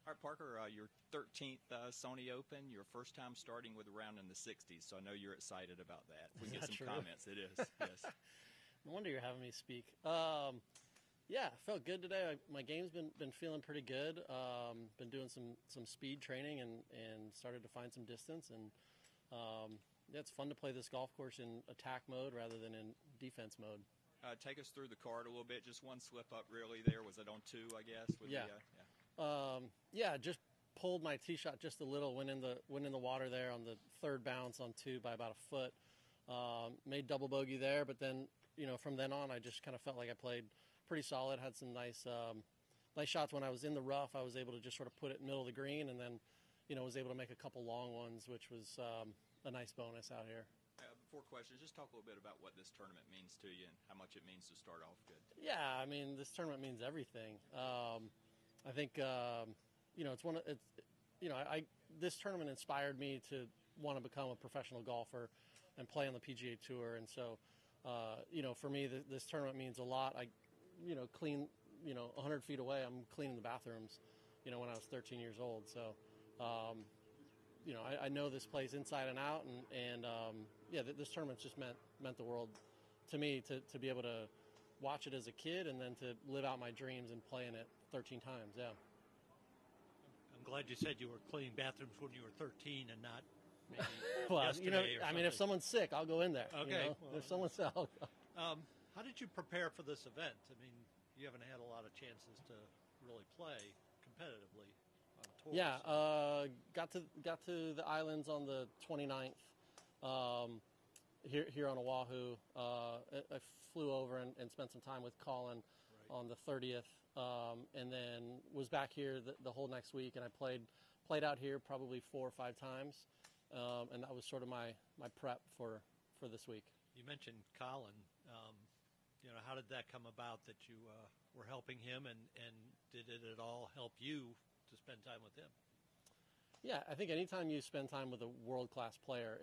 All right, Parker, your 13th Sony Open, your first time starting with a round in the 60s, so I know you're excited about that. If we get some comments, it is, yes. No wonder you're having me speak. Yeah, felt good today. My game's been feeling pretty good. Been doing some speed training and started to find some distance. And yeah, it's fun to play this golf course in attack mode rather than in defense mode. Take us through the card a little bit. Just one slip up really there. Was it on 2, I guess? With Yeah, just pulled my tee shot just a little. Went in the water there on the third bounce on 2 by about a foot. Made double bogey there, but then from then on I just kind of felt like I played pretty solid. Had some nice shots when I was in the rough. I was able to just sort of put it in the middle of the green, and then was able to make a couple long ones, which was a nice bonus out here. Before questions, just talk a little bit about what this tournament means to you and how much it means to start off good. Yeah, I mean, this tournament means everything. I think this tournament inspired me to want to become a professional golfer and play on the PGA Tour, and so for me, this tournament means a lot. I clean 100 feet away, I'm cleaning the bathrooms when I was 13 years old. So I know this place inside and out, and this tournament's just meant the world to me to be able to watch it as a kid and then to live out my dreams and play in it 13 times. Yeah. I'm glad you said you were cleaning bathrooms when you were 13 and not maybe well, yesterday or something. If someone's sick, I'll go in there. Okay. If someone's sick, I'll go. How did you prepare for this event? I mean, you haven't had a lot of chances to really play competitively on tours. Yeah, got to the islands on the 29th here on Oahu. I flew over and spent some time with Colin on the 30th, and then was back here the whole next week. And I played out here probably 4 or 5 times, and that was sort of my prep for this week. You mentioned Colin. How did that come about that you were helping him, and did it at all help you to spend time with him? Yeah, I think anytime you spend time with a world-class player,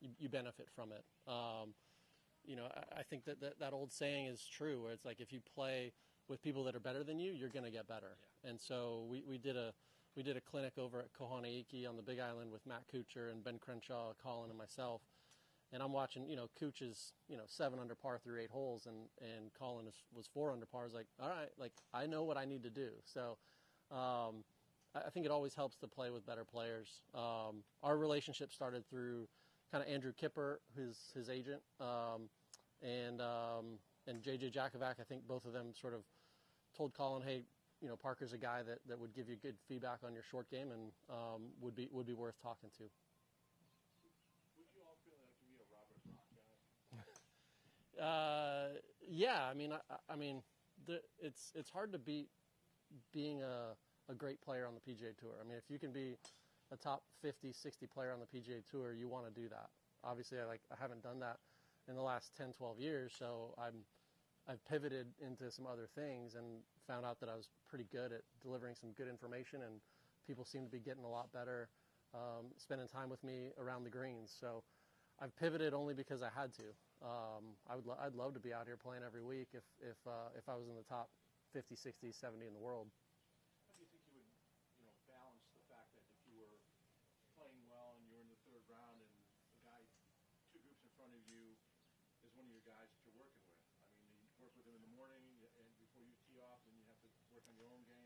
you benefit from it. I think that old saying is true, where it's like if you play with people that are better than you, you're going to get better. Yeah. And so we did a clinic over at Kahanaiki on the Big Island with Matt Kuchar and Ben Crenshaw, Colin, and myself. And I'm watching, Cooch is, 7 under par through 8 holes, and Colin was 4 under par. I was like, all right, I know what I need to do. So I think it always helps to play with better players. Our relationship started through kind of Andrew Kipper, his agent, and JJ Jakovac. I think both of them sort of told Colin, hey, Parker's a guy that would give you good feedback on your short game and would be worth talking to. Yeah, it's hard to beat being a great player on the PGA Tour. I mean, if you can be a top 50, 60 player on the PGA Tour, you want to do that. Obviously, I haven't done that in the last 10, 12 years, so I've pivoted into some other things and found out that I was pretty good at delivering some good information, and people seem to be getting a lot better spending time with me around the greens. So I've pivoted only because I had to. I'd love to be out here playing every week if I was in the top 50, 60, 70 in the world. How do you think you would, balance the fact that if you were playing well and you were in the 3rd round and the guy 2 groups in front of you is one of your guys that you're working with? I mean, you work with him in the morning and before you tee off, and you have to work on your own game.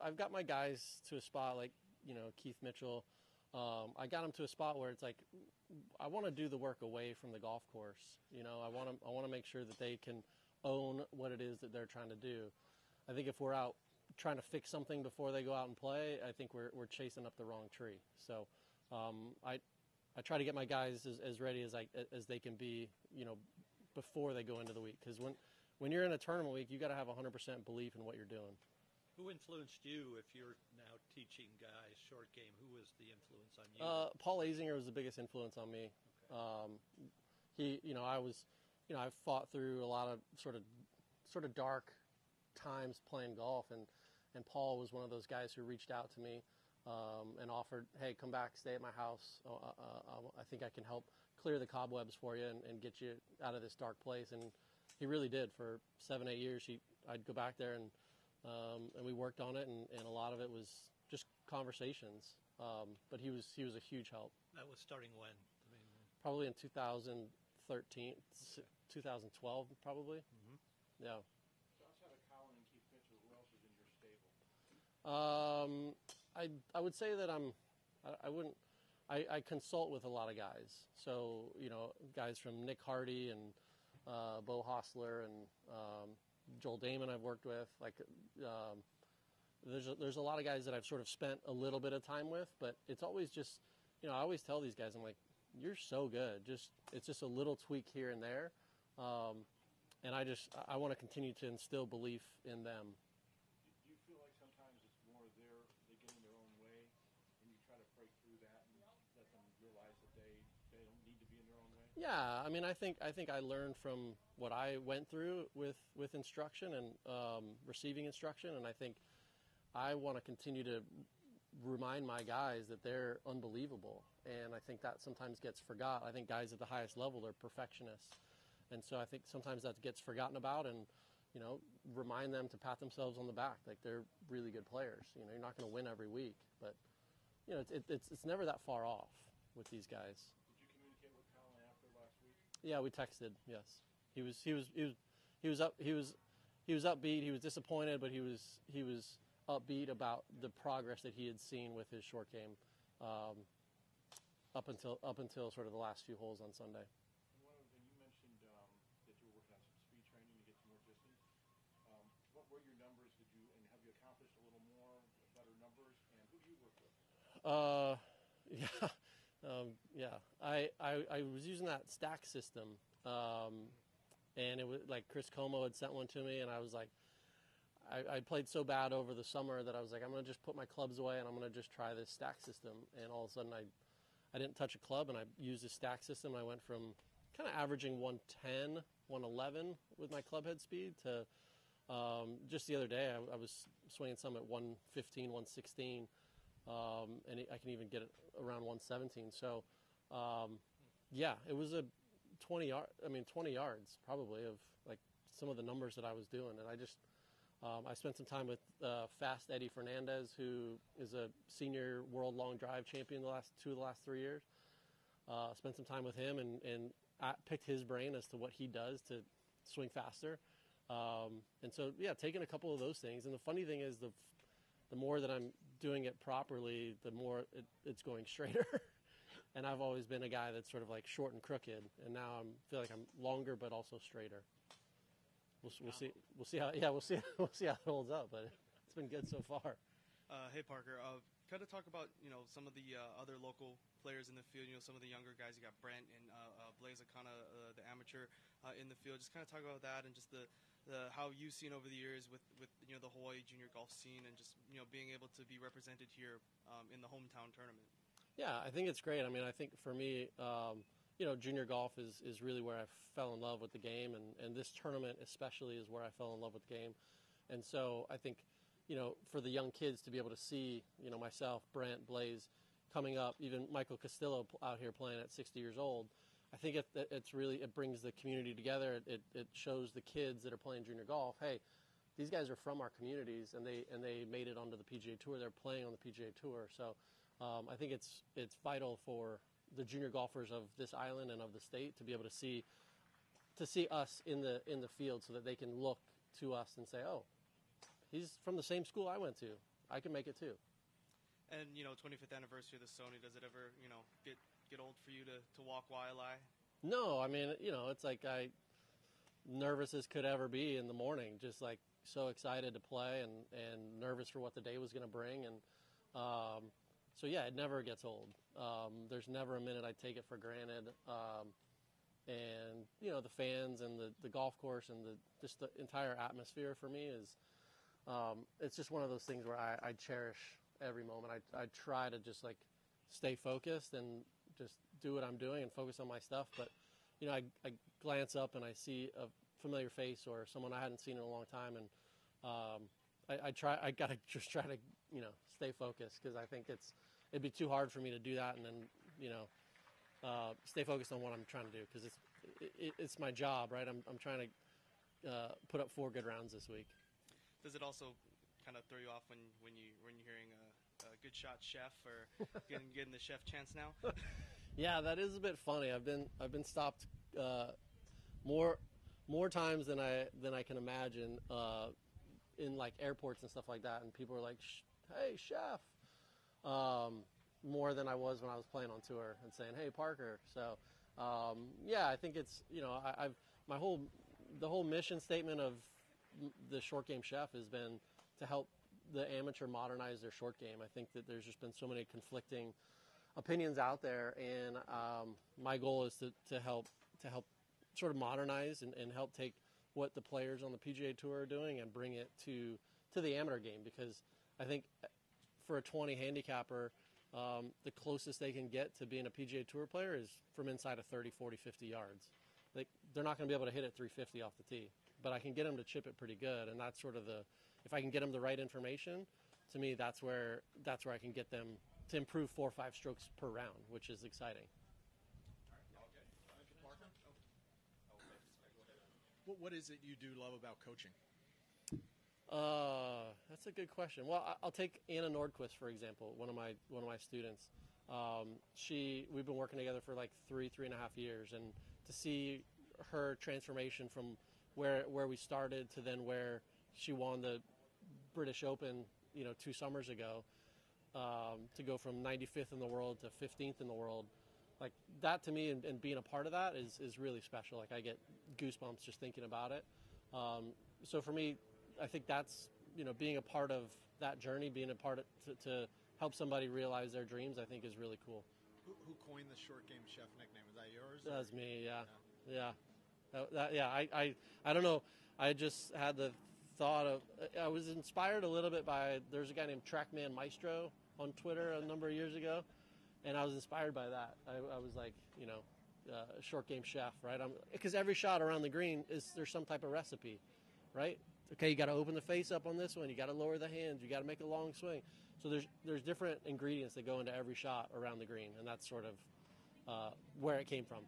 I've got my guys to a spot like Keith Mitchell. I got them to a spot where it's like I want to do the work away from the golf course. I want to make sure that they can own what it is that they're trying to do. I think if we're out trying to fix something before they go out and play, I think we're chasing up the wrong tree. So I try to get my guys as ready as they can be, before they go into the week. Because when you're in a tournament week, you got to have 100% belief in what you're doing. Who influenced you if you're now teaching guys short game? Who was the influence on you? Paul Azinger was the biggest influence on me. Okay. I've fought through a lot of sort of dark times playing golf, and Paul was one of those guys who reached out to me and offered, hey, come back, stay at my house. I think I can help clear the cobwebs for you and get you out of this dark place. And he really did. For 7, 8 years, I'd go back there and and we worked on it, and a lot of it was just conversations. But he was a huge help. That was starting when? I mean, Probably in 2013, 2012, probably. Mm-hmm. Yeah. So outside of Colin and Keith Mitchell, who else is in your stable? I would say that I consult with a lot of guys. So, guys from Nick Hardy and Bo Hostler and Joel Damon I've worked with. There's a lot of guys that I've sort of spent a little bit of time with, but it's always just, I always tell these guys, I'm like, you're so good. It's just a little tweak here and there. And I want to continue to instill belief in them. Do you feel like sometimes it's more they get in their own way, and you try to break through that and let them realize that they don't need to be in their own way? Yeah, I mean, I think I learned from what I went through with instruction and receiving instruction, and I think I want to continue to remind my guys that they're unbelievable, and I think that sometimes gets forgot. I think guys at the highest level are perfectionists, and so I think sometimes that gets forgotten about, and remind them to pat themselves on the back, like they're really good players. You're not going to win every week, but it's never that far off with these guys. Did you communicate with Colin after last week? Yeah, we texted. Yes, he was upbeat. He was disappointed, but he was upbeat about the progress that he had seen with his short game up until sort of the last few holes on Sunday. And one other thing, you mentioned that you were working on some speed training to get some more distance. What were your numbers? And have you accomplished a little more, better numbers? And who do you work with? Yeah. I was using that stack system, and it was like Chris Como had sent one to me, and I was like, I played so bad over the summer that I was like, I'm going to just put my clubs away and I'm going to just try this stack system. And all of a sudden I didn't touch a club, and I used the stack system. I went from kind of averaging 110, 111 with my club head speed to just the other day I was swinging some at 115, 116, and I can even get it around 117. So yeah, it was a 20 yards probably of like some of the numbers that I was doing, and I spent some time with Fast Eddie Fernandez, who is a senior world long drive champion the last 3 years. Spent some time with him and I picked his brain as to what he does to swing faster. And so, yeah, taking a couple of those things. And the funny thing is the more that I'm doing it properly, the more it's going straighter. And I've always been a guy that's sort of like short and crooked. And now I feel like I'm longer but also straighter. We'll see how it holds up, but it's been good so far. Hey Parker, kind of talk about some of the other local players in the field. Some of the younger guys. You got Brent and Blaze Akana, the amateur in the field. Just kind of talk about that and just the how you've seen over the years with the Hawaii junior golf scene and just being able to be represented here in the hometown tournament. Yeah, I think it's great. I mean, I think for me, junior golf is really where I fell in love with the game, and this tournament especially is where I fell in love with the game. And so I think, for the young kids to be able to see, myself, Brent, Blaze, coming up, even Michael Castillo out here playing at 60 years old, I think it brings the community together. It shows the kids that are playing junior golf, hey, these guys are from our communities, and they made it onto the PGA Tour. They're playing on the PGA Tour. So I think it's vital for the junior golfers of this island and of the state to be able to see us in the field, so that they can look to us and say, oh, he's from the same school I went to. I can make it too. And 25th anniversary of the Sony, does it ever get old for you to walk Waialae? No, I mean, it's like nervous as could ever be in the morning, just like so excited to play and nervous for what the day was going to bring. And so yeah, it never gets old. There's never a minute I take it for granted. And the fans and the golf course and just the entire atmosphere for me is it's just one of those things where I cherish every moment. I try to just like stay focused and just do what I'm doing and focus on my stuff. But I glance up and I see a familiar face or someone I hadn't seen in a long time, and I gotta just try to stay focused, because I think it'd be too hard for me to do that and then stay focused on what I'm trying to do, because it's my job, right? I'm trying to put up 4 good rounds this week. Does it also kind of throw you off when you're hearing a good shot chef or getting the chef chance now? Yeah, that is a bit funny. I've been stopped more times than I can imagine in like airports and stuff like that, and people are like, "Hey, chef," more than I was when I was playing on tour and saying, "Hey, Parker." So yeah, I think it's, you know, the whole mission statement of the short game chef has been to help the amateur modernize their short game. I think that there's just been so many conflicting opinions out there, and my goal is to help sort of modernize and help take what the players on the PGA Tour are doing and bring it to the amateur game, because I think for a 20 handicapper, the closest they can get to being a PGA Tour player is from inside of 30, 40, 50 yards. They're not going to be able to hit it 350 off the tee, but I can get them to chip it pretty good, and that's sort of if I can get them the right information, to me that's where I can get them to improve 4 or 5 strokes per round, which is exciting. What is it you do love about coaching? That's a good question. Well, I'll take Anna Nordquist, for example, one of my students. We've been working together for like 3.5 years, and to see her transformation from where we started to then where she won the British Open, 2 summers ago, to go from 95th in the world to 15th in the world, like that to me, and being a part of that is really special. Like I get goosebumps just thinking about it. So for me, I think that's, being a part of that journey, being a part of, to help somebody realize their dreams, I think is really cool. Who coined the short game chef nickname? Was that yours? That was me. Yeah. I don't know. I just had the thought of, I was inspired a little bit by, there's a guy named Trackman Maestro on Twitter a number of years ago, and I was inspired by that. I was like, short game chef, right? Because every shot around the green there's some type of recipe, right? Okay, you got to open the face up on this one. You got to lower the hands. You got to make a long swing. So there's different ingredients that go into every shot around the green, and that's sort of where it came from.